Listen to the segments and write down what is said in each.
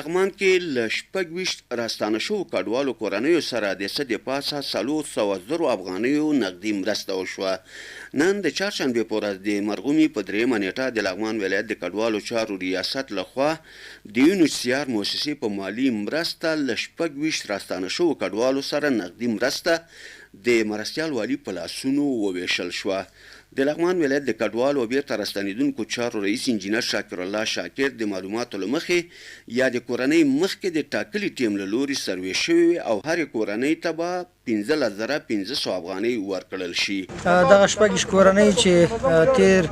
لغمان کې له 26 راستانه شوو کډوالو کورنیو سره د څه د پاسه 400 افغانیو نغدي مرسته وشوه. نن د چهارشنبې په ورځ د مرغومي په 3 نیټه د لغمان ولایت د کډوالو چارو ریاست لخوا د UNHCR مؤسسې په مالی مرسته له 26 راستانه شوو کډوالو سره نغدي مرسته د مرستیال والي په لاسونو وویشل شوه. د لغمان ولایت د کډوالو بیرته راستنېدونکو چارو رئیس انجینر شاکر الله شاکر د معلوماتو له مخې یا د کورنۍ مخکې د ټاکلي ټیم له لوري سروې شوي او هرې کورنۍ ته به 15,500 افغانۍ ورکړل شي. دغه 26 کورنۍ چې تیر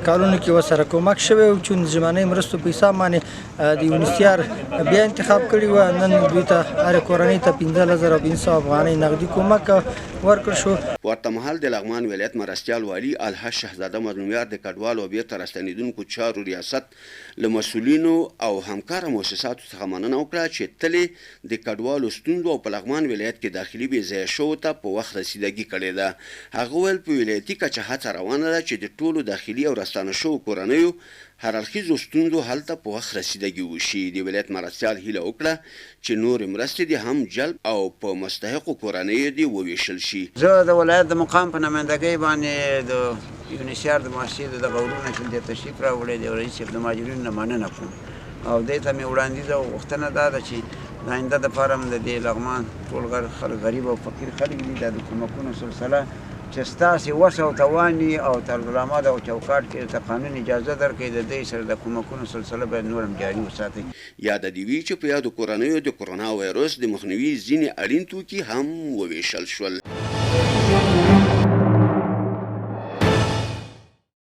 کالونو کې ورسره کومک شوی او چې د ژمنۍ مرستو په حساب باندې د UNHCR بیا انتخاب کړي و، نن دوی ته هرې کورنۍ ته 15,500 افغانۍ نغدي کومک ورکړل شو. ورته مهال د لغمان ولایت مرستیال والي الحاج شهزاده مظلومیار د کډوالو بیرته راستنېدونکو چارو ریاست له مسؤلینو او همکاره مؤسساتو څخه مننه وکړه چې تلې د کډوالو ستونزو او په لغمان ولایت کې داخلي بې ځایه شوو ته په وخت رسیدګي کړې ده. هغه ویل په ولایتي کچه هڅه روانه ده چې د ټولو داخلي او راستانه شوو کورنیو هر اړخیزو ستونزو حل ته په وخت رسیدګي وشي. د ولایت مرستیال هیله وکړه چې نورې مرستې دې هم جلب او په مستحقو کورنیو دې وویشل شي. زه د ولایت د مقام په نمایندګۍ باندې د UNHCR د مؤسسې د غورونه چې د تشریف راوړی دی او رئیس صاحب د مهاجرینو نه مننه کوم او دې ته مې وړاندیز او غوښتنه دا ده چې د آینده دپاره هم د دې لغمان ټول خلک غریب او فقیر خلک دي دا د کومکونو سلسله چې ستاسې وس او توان او طرزالعمل او چوکاټ کې د قانون اجازه درکوي د دې سره د کومکونو سلسله باید نور هم جاري وساتئ. یاده دې وي چې په یادو کورنیو د کرونا وایرس د مخنیوي ځینې اړین توکي هم وویشل شول.